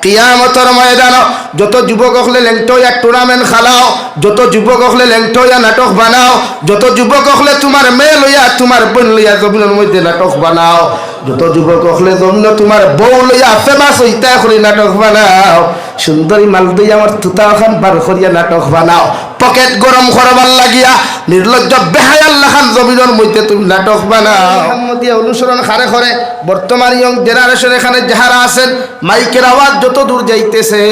কিয়ামতের ময়দান যত যুবক হলে লেংটোয়া টুর্নামেন্ট খেলাও, যত যুবক হলে লেংটোয়া নাটক বানাও, যত যুবক হলে তোমার মেয়ে লইয়া তোমার বোন লইয়া জমিনের মধ্যে নাটক বানাও, যত যুবক হলে জমিন তোমার বউ লইয়া ফেমাস হইতা করে নাটক বানাও, সুন্দরী মাল দিয়ে আমার তুতাও খান বার করিয়া নাটক বানাও, পকেট গরম করবার লাগিয়া নির্লজ্জ বেহায়াল্লাহ খান জমিনের মধ্যে তুমি নাটক বানাও। মোহাম্মদিয়া অনুসরণ খারে করে বর্তমান ইয়ং জেনারেশন এখানে যাহারা আছেন, মাইকের আওয়াজ যত দূর যাইতেছে,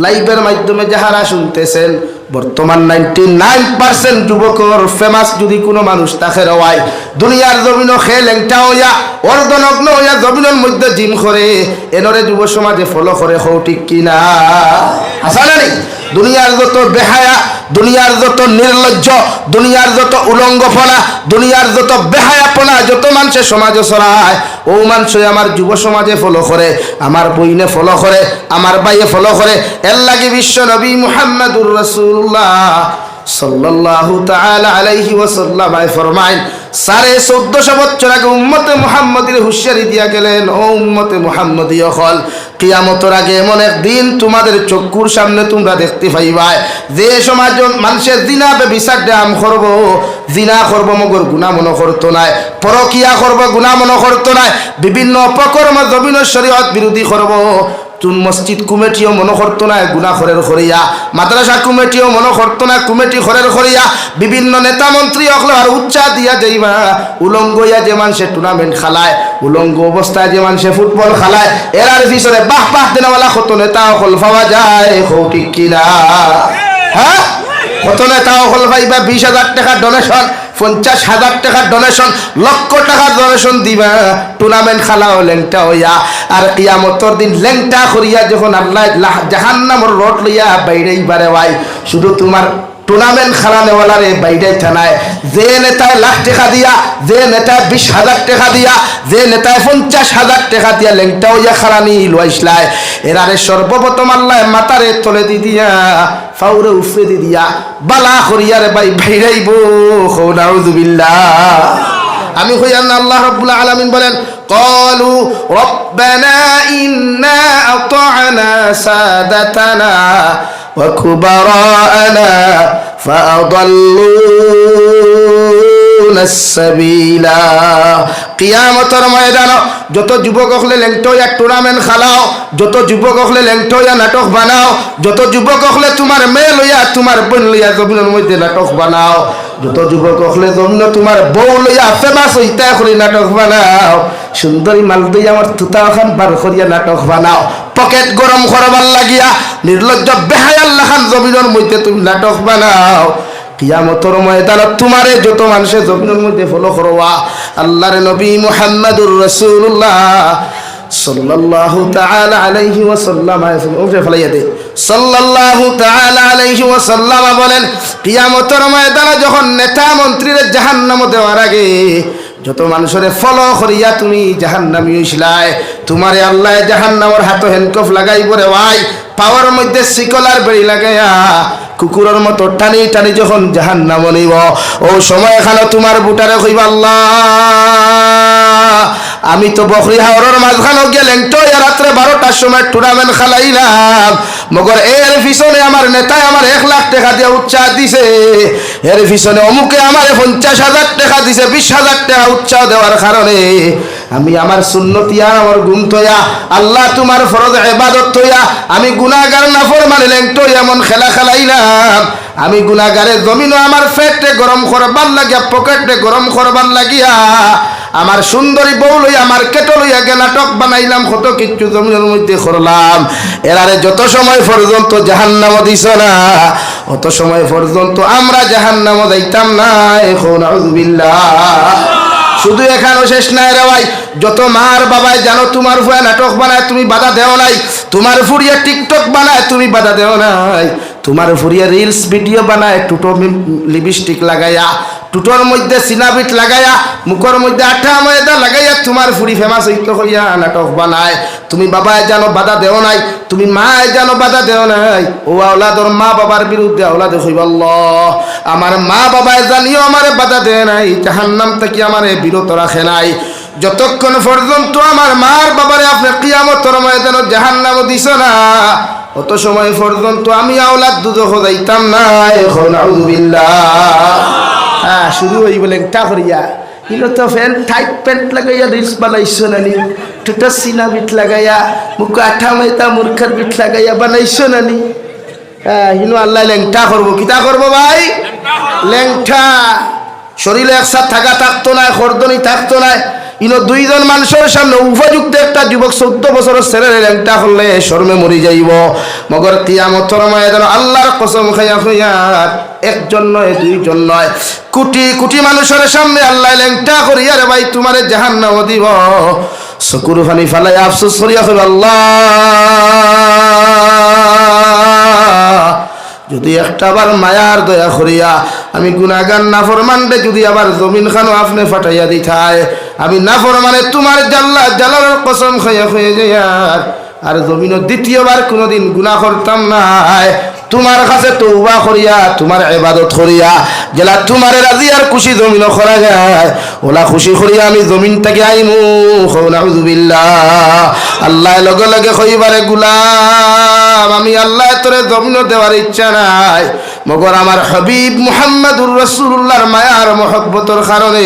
লাইভের মাধ্যমে যাহারা শুনতেছেন, বর্তমান 99% যুবকর ফেমাস যদি কোনো মানুষ তাকে রওয়ায় দুনিয়ার জমিনও খেয়ে লেংটা হইয়া অর্ধনগ্ন হইয়া জমিনের মধ্যে জিম করে এনরে যুব সমাজে ফলো করে হও ঠিক কিনা? আসা না নেই? দুনিয়ার যত বেহায়া, দুনিয়ার যত নির্লজ্জ, দুনিয়ার যত উলঙ্গপনা, দুনিয়ার যত বেহায়াপনা যত মানুষের সমাজে ছড়ায়, ও মানুষ আমার যুব সমাজে ফলো করে, আমার বইনে ফলো করে, আমার ভাইয়ে ফলো করে। এর লাগে বিশ্ব নবী মুহাম্মদুর রাসূলুল্লাহ সাল্লাল্লাহু তাআলা আলাইহি ওয়াসাল্লাম ফরমায় 1450 বছর আগে উম্মতে মুহাম্মদীর হুঁশিয়ারি দিয়া গেলেন, ও উম্মতে মুহাম্মদী হল, কিয়ামতের আগে এমন একদিন তোমাদের চক্ষুর সামনে তোমরা দেখতে পাইবা যে সমাজ মানুষের জিনা বেবিচার দাম করব, জিনা করব মগর গুনাহ মনে করতো নাই, পরকিয়া করব গুনাহ মনে করতো নাই, বিভিন্ন অপকর্ম জমিনের শরীয়ত বিরোধী করব। তুন মসজিদ কমিটিও মনে করতো না গুনাহ খরের খরিয়া, মাদ্রাসা কমিটিও মনে করতো না কমিটি খরের খরিয়া, বিভিন্ন নেতা মন্ত্রী অকল আর উচ্চা দিয়া যাইবা, উলঙ্গ ইয়া যে মানুষে টুর্নামেন্ট খেলায়, উলঙ্গ অবস্থায় যে মানুষে ফুটবল খেলায়, এরার পিছনে বাহ বাহ দেনাওয়ালা কত নেতা অকল পাওয়া যায়, হো ঠিক কিনা? হ্যাঁ, কত নেতা অকল পাইবা 20,000 টাকা ডোনেশন, 50,000 টাকার ডোনেশন, লক্ষ টাকার ডোনেশন দিবা, টুর্নামেন্ট খেলা ও লেংটা হইয়া, আর কিয়ামতের দিন লেংটা করিয়া যখন আল্লাহ জাহান্নামের রড লইয়া বাইরেই বারে ভাই, শুধু তোমার টুর্নামেন্ট খেলা নেওয়ালারে বাইরে থানায় যে নেতায় লাখ টাকা দিয়া, যে নেতায় 20,000 টাকা দিয়া, যে নেতায় 50,000 টাকা দিয়া লেংটা হইয়া খারানি লইসলায়, এরারে সর্বপ্রথম আল্লাহ মাতারে তলে দি দিয়া ফাউরে উফরে দি দিয়া বালা করিয়ারে ভাই বাইরাইব, নাউযুবিল্লাহ। আমি কইয়ান আল্লাহ রাব্বুল আলামিন বলেন, ক্বালু রব্বানা ইন্না আতা'না সাদাতানা ওয়া কুবারা'না ফাআদাল্লুনা আস-সাবিলা। কিয়ামতের ময়দান যত যুবক হলে লেংটোয়া টুর্নামেন্ট খেলাও, যত যুবক হলে লেংটোয়া নাটক বানাও, যত যুবক হলে তোমার মেয়ে লইয়া তোমার বোন লইয়া জমিনের মধ্যে নাটক বানাও, যত যুবক হলে জমিন তোমার বউ লইয়া ফেমাস হইতা করে নাটক বানাও, সুন্দরী মাল দিয়ে আমার তুতাও খান বার করিয়া নাটক বানাও, পকেট গরম করবার লাগিয়া নির্লজ্জ বেহায়াল্লাহ খান জমিনের মধ্যে তুমি নাটক বানাও, কিয়ামতের ময়দানত তোমারে যত মানুষের জমিনের মধ্যে ফলো করবা, আল্লাহর নবী মুহাম্মদুর রাসূলুল্লাহ সাল্লাল্লাহু তাআলা আলাইহি ওয়াসাল্লাম সাল্লাল্লাহু তাআলা আলাইহি ওয়াসাল্লাম বলেন, কিয়ামতের ময়দানে যখন নেতা মন্ত্রীর জাহান্নামে দেওয়ার আগে যত মানুষের ফলো করিয়া তুমি জাহান্নামী হইছিলায়, তোমারে আল্লাহ জাহান্নামের হাতে হ্যান্ডকাফ লাগাইব রে ভাই, পাওয়ার মধ্যে শিকলার বেড়ি লাগাইয়া কুকুরের মতো টানি টানি যখন জাহান্নামে নিব, ও সময় এখানে তোমার বুটারে কইবা, আল্লাহ আমি তো বকরি হাওরের মাঝখানে গেলেন তো রাত্রে 12টার সময় টুর্নামেন্ট খেলাইলাম, মগর এর পিছনে আমার নেতায় আমার 1 লাখ টাকা দিয়ে উৎসাহ দিছে, এর পিছনে অমুকে আমার 50,000 টাকা দিছে, 20,000 টাকা উৎসাহ দেওয়ার কারণে আমি আমার সুন্নতি আর আমার গুণ তৈয়া আল্লাহ তোমার ফরজ ইবাদত তৈয়া আমি গুনাহগার নাফরমানি লেংটো এমন খেলা খেলাইলাম, আমি গুনাহগারের জমিনও আমার পেটে গরম করবার লাগিয়া পকেটে গরম করবার লাগিয়া আমার সুন্দরী বউ লইয়া আমার কেটো লইয়া গে নাটক বানাইলাম, কত কিচ্ছু জমিনের মধ্যে করলাম, এরারে যত সময় পর্যন্ত জাহান্নামে দিছ না অত সময় পর্যন্ত আমরা জাহান্নামে যাইতাম না। এখন নাউযুবিল্লাহ। শুধু এখানেও শেষ নাই রে ভাই, যত মার বাবাই জানো তোমার ফুয়া নাটক বানায় তুমি বাধা দেও নাই, তোমার ফুরিয়া টিকটক বানায় তুমি বাধা দেও নাই, তোমার ফুরিয়া রিলস ভিডিও বানায় টুটো লিপস্টিক লাগাইয়া, টুটোর মধ্যে সিনাবিট লাগাইয়া, মুখের মধ্যে আঠা ময়দা লাগাইয়া তোমার ফুরি ফেমাস হইতে হইয়া নাটক বানায়, তুমি বাবায় জানো বাধা দেও নাই, তুমি মায় জানো বাধা দেও নাই, ও আওলাদর মা বাবার বিরুদ্ধে আওলাদে কইবা, আল্লাহ আমার মা বাবায় জানিও আমারে বাধা দেয় নাই, জাহান্নাম থেকে আমারে বিরত রাখে নাই, যতক্ষণ পর্যন্ত আমার মার বাবারে আপনি কিয়ামতের ময়দানে জাহান্নামে দিছ না অত সময় পর্যন্ত আমি আওলাদ দুজখ যাইতাম না। এখন আউযুবিল্লাহ। হ্যাঁ, শুরু হই বলেন টা করিয়া ইলো তো ফ্যান টাইট প্যান্ট লাগাইয়া রিলস বানাইছো নানি, টুটা সিনা বিট লাগাইয়া মুখ আঠা মাইতা মূর্খার বিট লাগাইয়া বানাইছো নানি। হ্যাঁ, হিনো আল্লাহ ল্যাংটা করবো, কিতা করবো ভাই? ল্যাংটা। শরীরে একসাথ থাকা থাকতো না, খরদনি থাকতো না। ইনো দুইজন মানুষের সামনে উপযুক্ত একটা যুবক 14 বছরের ছেলের ল্যাংটা করলে শর্মে মরি যাইব। মগর কিয়ামতের ময়দানে আল্লাহর কসম খাইয়া খাইয়া একজন নয়, দুইজন নয়, কোটি কোটি মানুষের সামনে আল্লাহ ল্যাংটা করিয়া রে ভাই তোমারে জাহান্নামে দিব। চকুর পানি ফালাই আফসোস করিয়া কইব, আল্লাহ যদি একটাবার মায়ার দয়া করিয়া আমি গুনাহগার নাফরমানরে যদি আবার জমিন খানো আপনি ফাটাইয়া দিতায়, আমি নাফরমানে তোমার জালালের কসম খাইয়া হয়ে যায় আর জমিনের দ্বিতীয়বার কোনোদিন গুনাহ করতাম না। তোমার কাছে তওবা করিয়া তোমার ইবাদত করিয়া জেলা তোমার রাজি আর খুশি জমিন করা যায়, ওলা খুশি করিয়া আমি জমিন থেকে আইমু। নাউযুবিল্লাহ। আল্লাহ লগে লগে কইবারে গুলাম আমি আল্লাহ তোরে জমিন দেওয়ার ইচ্ছা নাই, মগর আমার হাবিব মুহাম্মদুর রাসূলুল্লাহর মায়ার মহব্বতের কারণে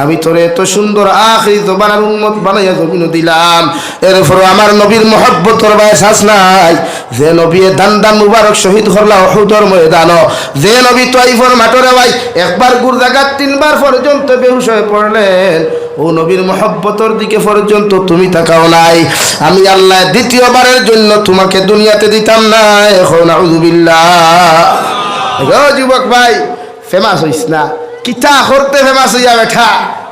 আমি তোরে এত সুন্দর আখিরি জবানের উম্মত বানাইয়া জমিন দিলাম। এরপর আমার নবীর মহব্বতের বয়স নাই, যে নবী দান দান মুবারক শহীদ করলা উহুদের ময়দান, যে নবী তাইফের মাঠরে ভাই একবার গুর জায়গা 3 বার পর্যন্ত বেহুশ হয়ে পড়লেন, ও নবীর মহব্বতের দিকে পর্যন্ত তুমি তাকাও নাই। আমি আল্লাহ দ্বিতীয়বারের জন্য তোমাকে দুনিয়াতে দিতাম না। এখন আউযুবিল্লাহ। যুবক ভাই, ফেমাস হইস না, কিতা করতে ফেমাস হইয়া বেঠা,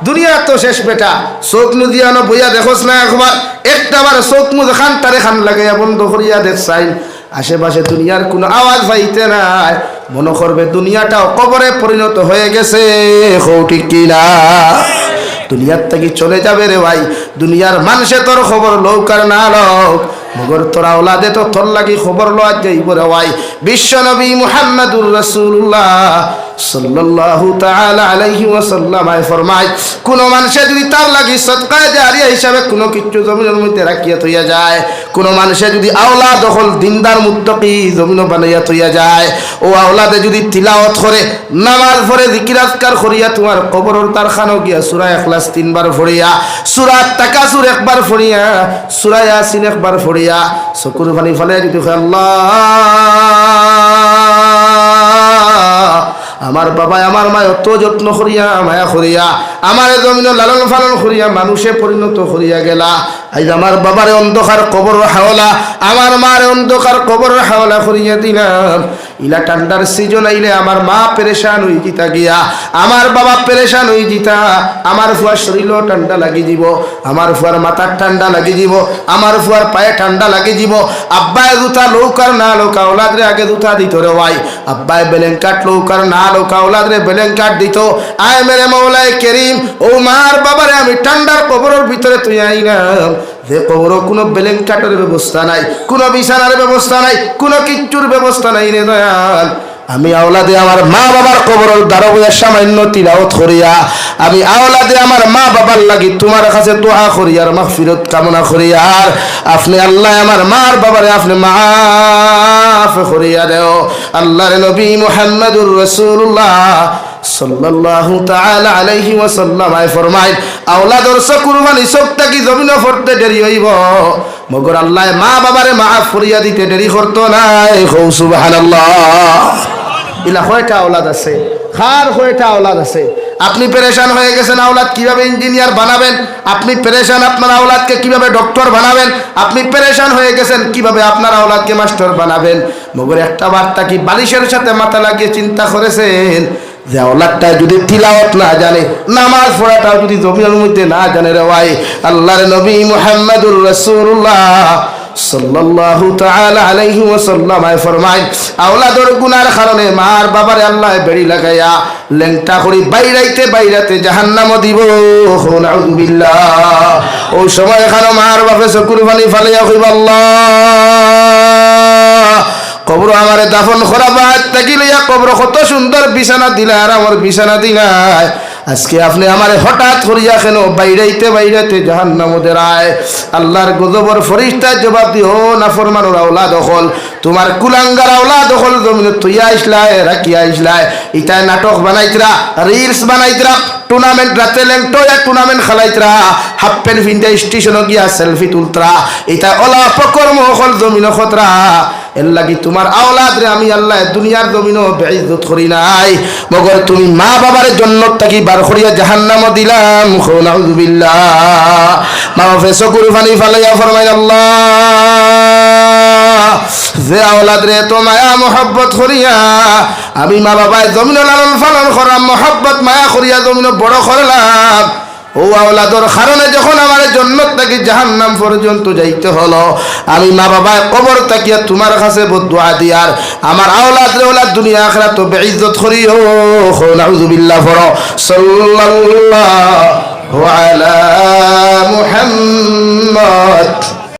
দুনিয়া তো শেষ বেটা। চোখ মুদিয়ানো বইয়া দেখোস না একবার, একটাবার চোখ মুদ খান তারে খান লাগাইয়া বন্ধ করিয়া দেখছাই আশেপাশে দুনিয়ার কোনো আওয়াজ পাইতে নাই, মনে করবে দুনিয়াটাও কবরে পরিণত হয়ে গেছে। ঠিক কিনা? দুনিয়ার থেকে চলে যাবে রে ভাই, দুনিয়ার মানুষে তোর খবর লৌক আর না লৌক, মগর তোর আওলাদে তো তোর লাগি খবর লওয়া যাইব রে ভাই। বিশ্ব নবী মুহাম্মদুর রাসূলুল্লাহ সাল্লাল্লাহু তাআলা আলাইহি ওয়াসাল্লাম ফরমায়, কোন মানুষে যদি তার লাগি সদকা জারিয়া হিসাবে কোনো কিছু জমিনের মধ্যে রাখিয়া থইয়া যায়, কোন মানুষে যদি আওলাদ দখল দিনদার মুত্তাকি জমিন বানাইয়া থইয়া যায়, ও আওলাদে যদি তিলাওয়াত করে নামাজ পড়ে জিকির আজকার করিয়া তোমার কবরের তার খানো গিয়া সূরা ইখলাস 3 বার পড়িয়া, সূরা তাকাসুর একবার পড়িয়া, সূরা ইয়াসিন একবার পড়িয়া চকুর পানি ফেলে যদি আল্লাহ আমার বাবা আমার মা অত যত্ন করিয়া মায়া করিয়া আমার জমিন লালন পালন করিয়া মানুষে পরিণত করিয়া গেলা, আজ আমার বাবার অন্ধকার কবর হাওলা, আমার মার অন্ধকার কবর হাওলা করিয়া দিলাম। ইলা ঠান্ডার সিজন আইলে আমার মা পেরেশান হয়ে জিতা গিয়া, আমার বাবা পেরেশান হয়ে জিতা, আমার ফুয়ার শরীরও ঠান্ডা লাগি দিব, আমার ফুয়ার মাথার ঠান্ডা লাগি দিব, আমার ফুয়ার পায়ে ঠান্ডা লাগি দিব। আব্বায় জুতা লৌকার না লৌকা ওলাদরে আগে জুতা দিত রে ভাই, আব্বায় বেলেঙ্কাট লৌকার না লৌকা ওলাদরে বেলেঙ্কাট দিত। আয় মেরে মৌলায় কেরিম, ও মার বাবারে আমি ঠান্ডার কবরের ভিতরে তুই আইলাম, যে কবর কোনো বেলেঙ্কাটের ব্যবস্থা নাই, কোনো বিছানার ব্যবস্থা নাই, কোনো কিচ্ছুর ব্যবস্থা নাই রে দয়াল। আমি আওলাদে আমার মা বাবার কবরের দারোয়া সামান্য তিলাওয়াত করিয়া, আমি আওলাদে আমার মা বাবার লাগি তোমার কাছে দোয়া করি আর মাগফিরাত কামনা করি, আর আপনি আল্লাহ আমার মার বাবারে আপনি মাফ করিয়া দেও। আল্লাহর নবী মুহাম্মদুর রাসূলুল্লাহ সাল্লাল্লাহু তাআলা আলাইহি ওয়াসাল্লাম ফরমায়, আওলাদর কুরবানি সবটা কি জমিন পড়তে দেরি হইব, মগর আল্লাহ মা বাবারে মাফ করিয়া দিতে দেরি করতো না। সুবহানাল্লাহ। ইলা কয়টা আওলাদ আছে, কার কয়টা আওলাদ আছে? আপনি পেরেশান হয়ে গেছেন আওলাদ কিভাবে ইঞ্জিনিয়ার বানাবেন, আপনি পেরেশান আপনার আওলাদকে কিভাবে ডক্টর বানাবেন, আপনি পেরেশান হয়ে গেছেন কিভাবে আপনার আওলাদকে মাস্টার বানাবেন, মগর একটা বার্তা কি বালিশের সাথে মাথা লাগিয়ে চিন্তা করেছেন যে আওলাদটা যদি তিলাওয়াত না জানে, নামাজ পড়াটাও যদি জমিনের মধ্যে না জানে রে ভাই, আল্লাহর নবী মুহাম্মদুর রাসূলুল্লাহ সাল্লাল্লাহু তাআলা আলাইহি ওয়াসাল্লাম ফরমায়, আওলাদর গুনার কারণে মার বাবারে আল্লাহ বেড়ি লাগাইয়া লেংটা করি বাইরাতে জাহান্নামে দিব। নাউযুবিল্লাহ। ওই সময় এখানে মার বাপে চকুর পানি ফালাইয়া কইব, আল্লাহ কবর আমারে দাফন করা বাদ থাকি লইয়া কবর কত সুন্দর বিছানা দিলা আর আমার বিছানা দিলাই, আজকে আপনি আমারে হঠাৎ করিয়া কেন বাইরাইতে বাইরাইতে জাহান্নামে দেরায় আল্লাহর গজবর ফরিস্তায় জবাব দিও না ফরমানোর আওলাদ হল তোমার কুলাঙ্গার আওলাদ হল জমিনে তুইয়া আইসলায় রাখিয়া আইসলায় ইটায় নাটক বানাইতরা রিলস বানাইতরা টুর্নামেন্ট রাতে লেংটোয়া টুর্নামেন্ট খেলাইতরা হাফ প্যান্ট ফিনতে স্টেশনে গিয়া সেলফি তুলতরা এটা ওলা পকর্ম হল জমিন খতরা এর লাগি তোমার আওলাদ রে আমি আল্লাহ দুনিয়ার জমিনও বেইজ্জত করি নাই মগর তুমি মা বাবার জন্য তাকি বার করিয়া জাহান্নামে দিলাম নাউযুবিল্লাহ মা ফেসো কুরু ফানি ফালাইয়া ফরমাই আল্লাহ যে আওলাদ রে তো মায়া মোহব্বত করিয়া আমি মা বাবায় জমিন লালন পালন করাম মোহব্বত মায়া করিয়া জমিন বড় করলাম ও আওলাদর কারণে যখন আমার জান্নাত থেকে জাহান্নাম পর্যন্ত যাইতে হলো আমি মা বাবা কবর তাকিয়া তোমার কাছে বদদুয়া দিয়ার আমার আওলাদ রে ওলাদ দুনিয়া আখিরাত তো বেইজ্জত করিও নাউযুবিল্লাহ ফরো সাল্লাল্লাহু আলা মুহাম্মদ